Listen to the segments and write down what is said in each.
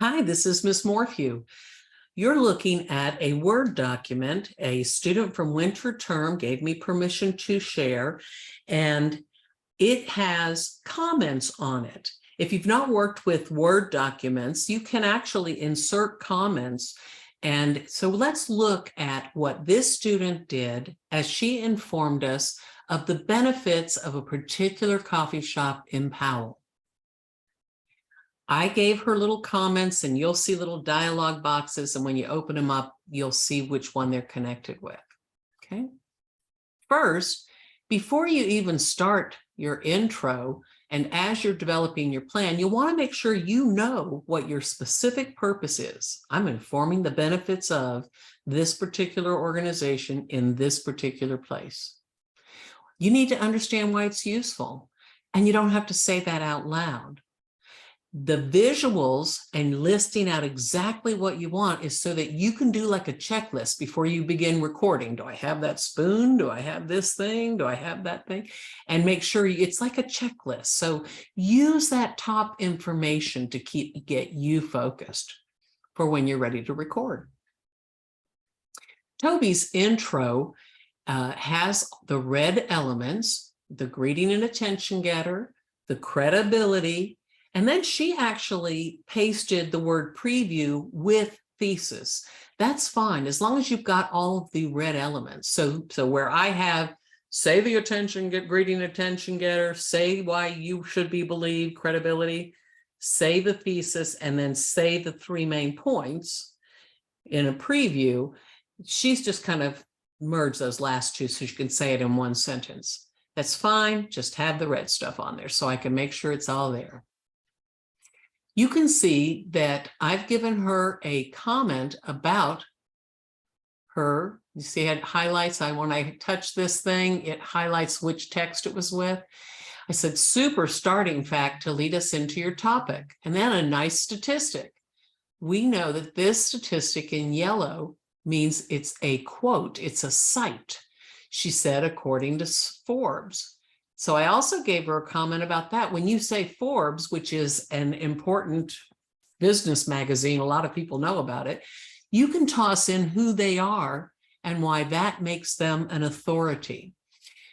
Hi, this is Miss Morphew. You're looking at a Word document. A student from Winter Term gave me permission to share, and it has comments on it. If you've not worked with Word documents, you can actually insert comments. And so let's look at what this student did as she informed us of the benefits of a particular coffee shop in Powell. I gave her little comments, and you'll see little dialogue boxes, and when you open them up, you'll see which one they're connected with. Okay. First, before you even start your intro, and as you're developing your plan, you'll want to make sure you know what your specific purpose is. I'm informing the benefits of this particular organization in this particular place. You need to understand why it's useful, and you don't have to say that out loud. The visuals and listing out exactly what you want is so that you can do like a checklist before you begin recording. Do I have that spoon? Do I have this thing? Do I have that thing? And make sure it's like a checklist. So use that top information to get you focused for when you're ready to record. Toby's intro has the red elements, the greeting and attention getter, the credibility, and then she actually pasted the word preview with thesis. That's fine, as long as you've got all of the red elements. So where I have say the greeting attention getter, say why you should be believed, credibility, say the thesis, and then say the three main points in a preview, she's just kind of merged those last two so you can say it in one sentence. That's fine, just have the red stuff on there so I can make sure it's all there. You can see that I've given her a comment about her. You see it highlights. When I touch this thing, it highlights which text it was with. I said, super starting fact to lead us into your topic. And then a nice statistic. We know that this statistic in yellow means it's a quote. It's a cite. She said, according to Forbes. So I also gave her a comment about that. When you say Forbes, which is an important business magazine, a lot of people know about it, you can toss in who they are and why that makes them an authority.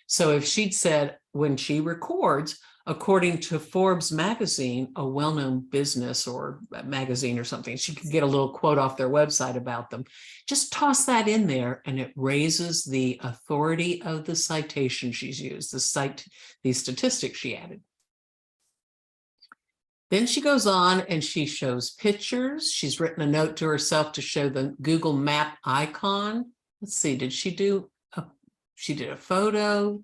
So if she'd said, when she records, according to Forbes magazine, a well-known business or magazine or something, she could get a little quote off their website about them. Just toss that in there and it raises the authority of the citation she's used, the statistics she added. Then she goes on and she shows pictures. She's written a note to herself to show the Google Map icon. Let's see, she did a photo,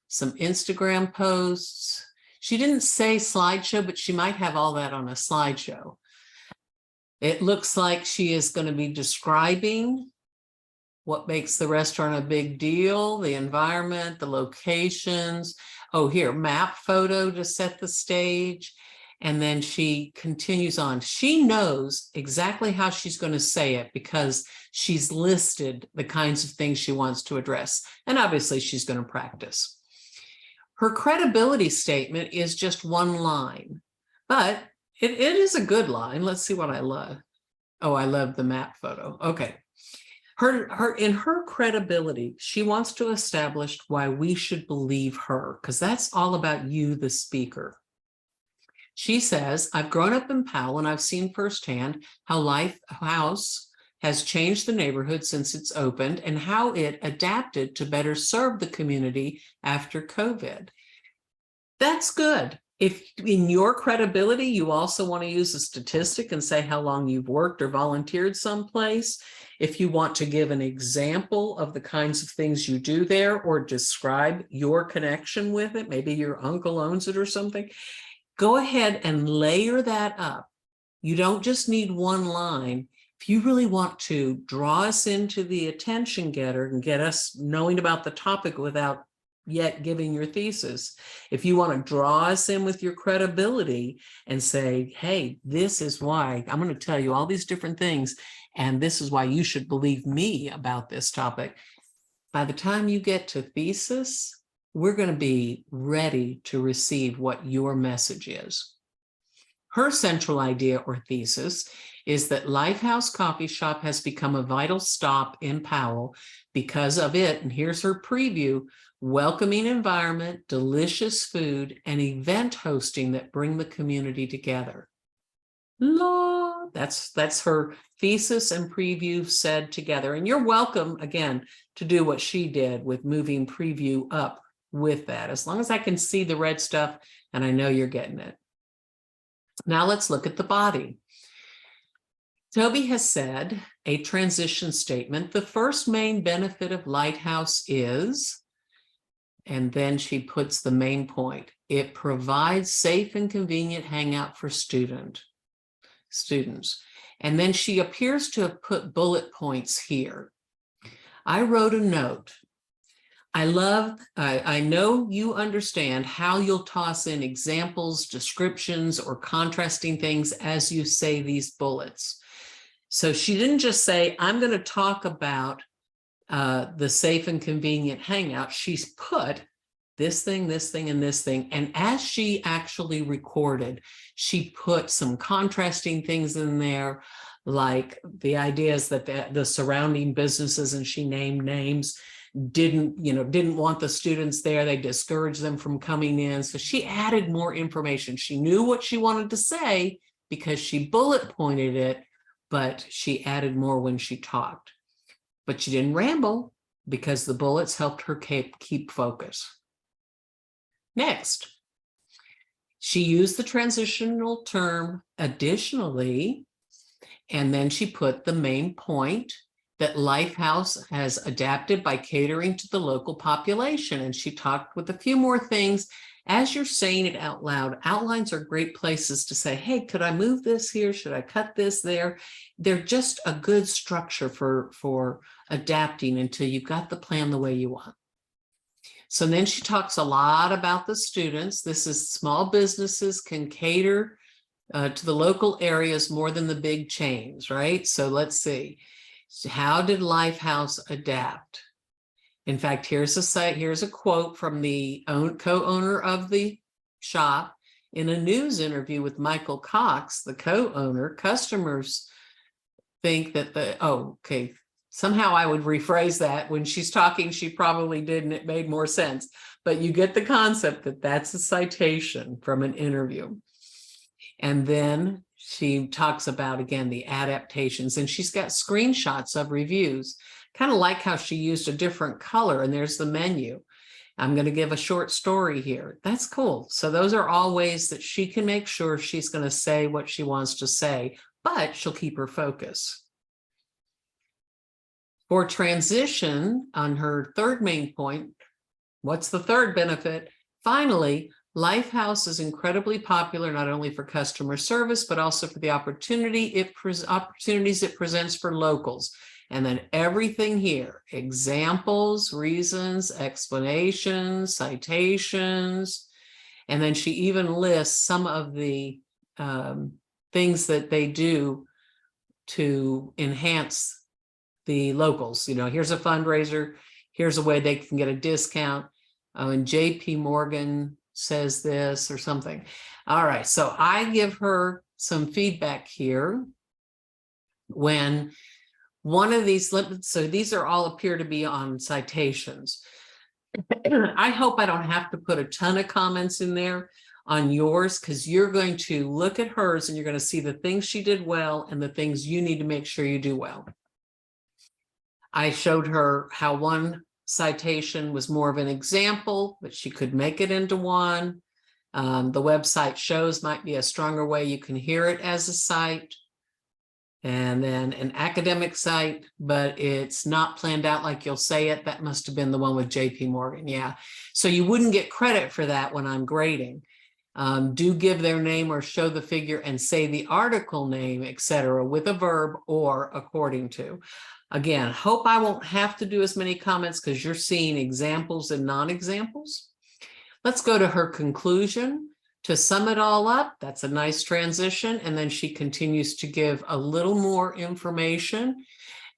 some Instagram posts. She didn't say slideshow, but she might have all that on a slideshow. It looks like she is going to be describing what makes the restaurant a big deal, the environment, the locations. Oh, here, map photo to set the stage. And then she continues on. She knows exactly how she's going to say it because she's listed the kinds of things she wants to address. And obviously she's going to practice. Her credibility statement is just one line, but it is a good line. Let's see what I love. Oh, I love the map photo. Okay. In her credibility, she wants to establish why we should believe her, because that's all about you, the speaker. She says, I've grown up in Powell and I've seen firsthand how Lifehouse has changed the neighborhood since it's opened and how it adapted to better serve the community after COVID. That's good. If in your credibility, you also want to use a statistic and say how long you've worked or volunteered someplace, if you want to give an example of the kinds of things you do there or describe your connection with it, maybe your uncle owns it or something, go ahead and layer that up. You don't just need one line. If you really want to draw us into the attention getter and get us knowing about the topic without yet giving your thesis, if you want to draw us in with your credibility and say, hey, this is why I'm going to tell you all these different things, and this is why you should believe me about this topic. By the time you get to thesis, we're going to be ready to receive what your message is. Her central idea or thesis is that Lifehouse Coffee Shop has become a vital stop in Powell because of it, and here's her preview, welcoming environment, delicious food, and event hosting that bring the community together. That's her thesis and preview said together. And you're welcome, again, to do what she did with moving preview up with that, as long as I can see the red stuff and I know you're getting it. Now let's look at the body. Toby has said, a transition statement, the first main benefit of Lighthouse is, and then she puts the main point, it provides safe and convenient hangout for students. And then she appears to have put bullet points here. I wrote a note. I know you understand how you'll toss in examples, descriptions, or contrasting things as you say these bullets. So she didn't just say, I'm going to talk about the safe and convenient hangout. She's put this thing, and this thing. And as she actually recorded, she put some contrasting things in there, like the ideas that the surrounding businesses, and she named names, didn't want the students there. They discouraged them from coming in. So she added more information. She knew what she wanted to say because she bullet pointed it, but she added more when she talked. But she didn't ramble because the bullets helped her keep focus. Next, she used the transitional term additionally, and then she put the main point that Lifehouse has adapted by catering to the local population. And she talked with a few more things. As you're saying it out loud, outlines are great places to say, hey, could I move this here? Should I cut this there? They're just a good structure for adapting until you've got the plan the way you want. So then she talks a lot about the students. This is small businesses can cater to the local areas more than the big chains, right? So let's see. How did Lifehouse adapt? In fact, here's a quote from the co-owner of the shop. In a news interview with Michael Cox, the co-owner, customers think that somehow I would rephrase that. When she's talking, she probably did, and it made more sense. But you get the concept that that's a citation from an interview. And then she talks about, again, the adaptations, and she's got screenshots of reviews. Kind of like how she used a different color, and there's the menu. I'm going to give a short story here. That's cool. So those are all ways that she can make sure she's going to say what she wants to say, but she'll keep her focus. For transition, on her third main point, what's the third benefit? Finally, Lifehouse is incredibly popular, not only for customer service, but also for the opportunities it presents for locals. And then everything here, examples, reasons, explanations, citations. And then she even lists some of the things that they do to enhance the locals. Here's a fundraiser. Here's a way they can get a discount. And JP Morgan says this or something. All right, so I give her some feedback here. When one of these, so these are all appear to be on citations. I hope I don't have to put a ton of comments in there on yours, because you're going to look at hers and you're going to see the things she did well and the things you need to make sure you do well. I showed her how one citation was more of an example, but she could make it into one. The website shows might be a stronger way you can hear it as a site. And then an academic site, but it's not planned out like you'll say it. That must have been the one with JP Morgan. Yeah. So you wouldn't get credit for that when I'm grading. Do give their name or show the figure and say the article name, etc., with a verb or according to. Again, hope I won't have to do as many comments because you're seeing examples and non-examples. Let's go to her conclusion. To sum it all up, that's a nice transition. And then she continues to give a little more information.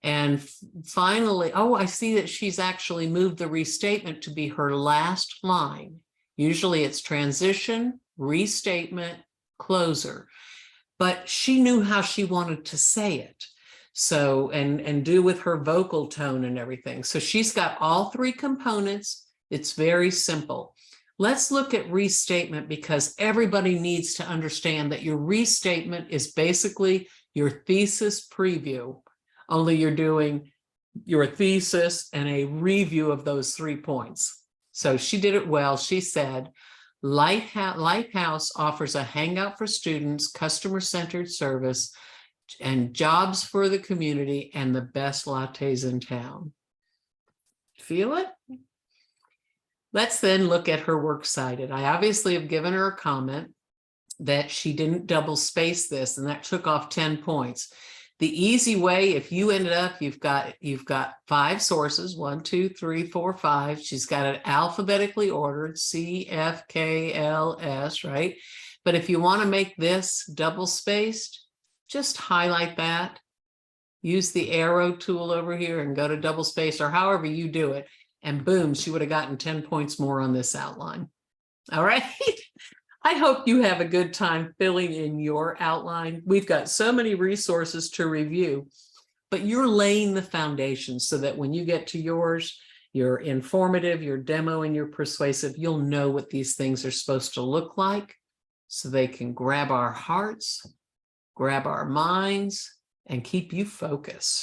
And finally, I see that she's actually moved the restatement to be her last line. Usually it's transition, restatement, closer. but she knew how she wanted to say it. So, and do with her vocal tone and everything. So she's got all three components. It's very simple. Let's look at restatement, because everybody needs to understand that your restatement is basically your thesis preview, only you're doing your thesis and a review of those 3 points. So she did it well. She said, Lighthouse offers a hangout for students, customer-centered service, and jobs for the community, and the best lattes in town. Feel it? Let's then look at her works cited. I obviously have given her a comment that she didn't double space this, and that took off 10 points. The easy way, if you ended up, you've got 5 sources, 1, 2, 3, 4, 5. She's got it alphabetically ordered, C, F, K, L, S, right? But if you want to make this double spaced, just highlight that, use the arrow tool over here and go to double space, or however you do it, and boom, she would have gotten 10 points more on this outline. All right. I hope you have a good time filling in your outline. We've got so many resources to review, but you're laying the foundation so that when you get to yours, you're informative, you're demo, and you're persuasive. You'll know what these things are supposed to look like, so they can grab our hearts, grab our minds, and keep you focused.